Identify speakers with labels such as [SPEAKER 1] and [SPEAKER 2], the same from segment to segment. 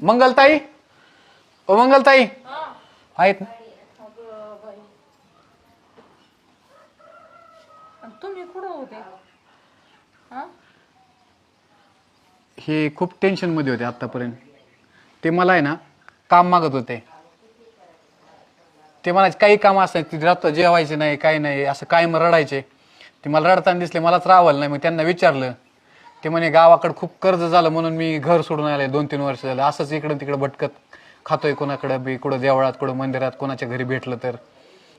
[SPEAKER 1] मंगलताई, ओ मंगलताई आहेत ना?
[SPEAKER 2] तुम्ही कुठं होते?
[SPEAKER 1] हे खूप टेन्शन मध्ये होते आतापर्यंत. ते मला आहे ना काम मागत होते. ते म्हणायचे काही काम असायचे, रात्र जेवायचे नाही, काही नाही, असं कायम रडायचे. ते मला रडताना दिसले, मलाच राहावलं नाही. मग त्यांना विचारलं, ते म्हणे गावाकडे खूप कर्ज झालं म्हणून मी घर सोडून आले. 2-3 वर्ष झालं असंच इकडं तिकडं भटकत खातोय, कोणाकडं बी, कुठं देवळात, कुठं मंदिरात, कोणाच्या घरी भेटलं तर.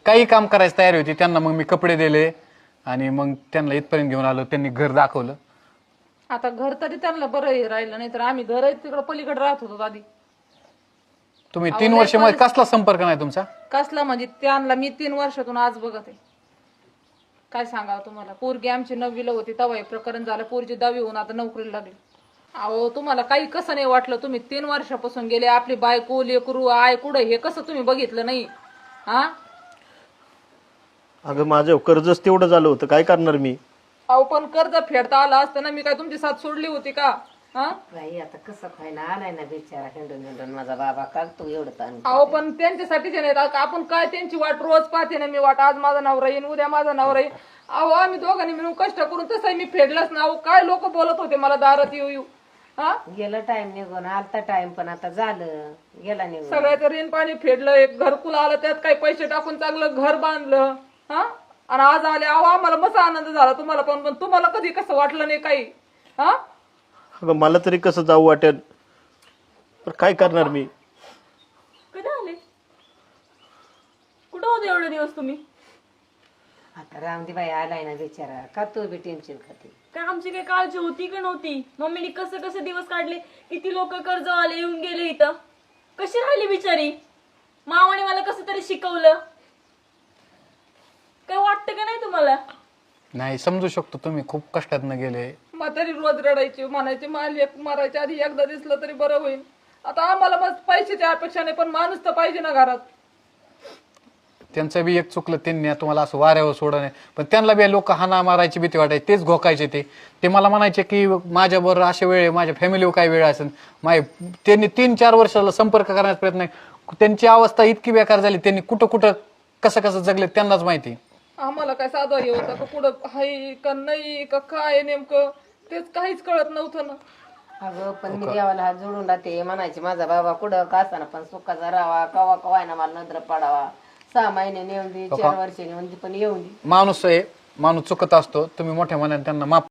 [SPEAKER 1] काही काम करायची तयारी होती. त्यांना मग मी कपडे दिले आणि मग त्यांना इथपर्यंत घेऊन आलो. त्यांनी घर दाखवलं.
[SPEAKER 2] आता घर तरी त्यांना बरं राहिलं, नाही तर आम्ही घर तिकडं पलीकडे राहत होतो आधी.
[SPEAKER 1] तुम्ही 3 वर्ष मध्ये कसला संपर्क नाही तुमचा?
[SPEAKER 2] कसला म्हणजे त्यांना मी 3 वर्षातून आज बघत आहे. काय सांगावं तुम्हाला, पोरगी आमची 9वीला होती तेव्हा हे प्रकरण झालं. पोरगी 10वी होऊन आता नोकरीला लागली. अहो तुम्हाला काही कसं नाही वाटलं? तुम्ही 3 वर्षापासून गेले, आपली बायको लेकरू आय कुठं हे कसं तुम्ही बघितलं नाही? हा
[SPEAKER 3] अगं माझं कर्जच तेवढं झालं होतं, काय करणार मी?
[SPEAKER 2] अहो पण कर्ज फेडता आलं असतं ना, मी काय तुमची साथ सोडली होती का? हा
[SPEAKER 4] बाई आता कसं खायला आलाय ना बिचारा, हिंडून हिंडून माझा बाबा का तू एवढं ताण.
[SPEAKER 2] अहो पण त्यांच्यासाठीच नाही आता आपण काय त्यांची वाट रोज पाहते ना मी. वाट आज माझा नवरा येईन, उद्या माझा नवरा येईन. अहो आम्ही दोघांनी मिळून कष्ट करून तसंही मी फेडलंच ना. अहो काय लोक बोलत होते मला दारात येऊ येऊ. हा
[SPEAKER 4] गेलं टाइम निघून, आलता टाइम पण आता झालं, गेला निघून.
[SPEAKER 2] सगळ्याचं ऋण पाणी फेडलं, एक घरकुल आलं, त्यात काही पैसे टाकून चांगलं घर बांधलं. हा आणि आज आले. अहो आम्हाला मस्त आनंद झाला, तुम्हाला पण तुम्हाला कधी कसं वाटलं नाही काही? हा
[SPEAKER 3] अगं मला तरी कसं जाऊ वाटेल, पण काय करणार मी?
[SPEAKER 5] कधी आले? कुठं होते एवढे दिवस तुम्ही?
[SPEAKER 4] आता रामदीबाई आलाय ना बिचारा, का तू बी टेन्शन खाते?
[SPEAKER 5] काय आमची काही काळजी होती का नव्हती? मम्मीने कसे कसे दिवस काढले, किती लोक कर्जवाले येऊन गेले इथं, कशी राहिली बिचारी. मामाने मला कसं तरी शिकवलं. काय वाटतं का नाही तुम्हाला?
[SPEAKER 1] नाही, समजू शकतो तुम्ही खूप कष्टातनं गेले.
[SPEAKER 2] म्हातारी रोज रडायची, म्हणायची माल मारायच्या आधी एकदा दिसलं तरी बरं होईल. आता आम्हाला मग पैशाची अपेक्षा नाही, पण माणूस तर पाहिजे ना घरात.
[SPEAKER 1] त्यांचं बी एक चुकलं, त्यांनी तुम्हाला असं वाऱ्यावर सोडलं नाही. पण त्यांना बी लोक हाना मारायची भीती वाटायची, तेच घोकायचे. ते मला म्हणायचे की माझ्याबरोबर अशा वेळ, माझ्या फॅमिलीवर काय वेळ असेल. त्यांनी 3-4 वर्षाला संपर्क करण्याचा प्रयत्न, त्यांची अवस्था इतकी बेकार झाली. त्यांनी कुठं कुठं कसं कसं जगले त्यांनाच माहिती.
[SPEAKER 2] आम्हाला काय साधं हे होतं का कुठं हाय का नाही का काय नेमकं, तेच काहीच कळत नव्हतं ना.
[SPEAKER 4] अगं पण मी देवाला हात जोडून राहते, म्हणायचे माझा बाबा कुठं का असताना पण सुखाचा राहावा, कवा कवाय ना मला नजर पडावा. 6 महिने येऊन दे, 4 वर्षांनी म्हणजे पण येऊन दे.
[SPEAKER 1] माणूस आहे, माणूस चुकत असतो. तुम्ही मोठ्या मनाने त्यांना माफ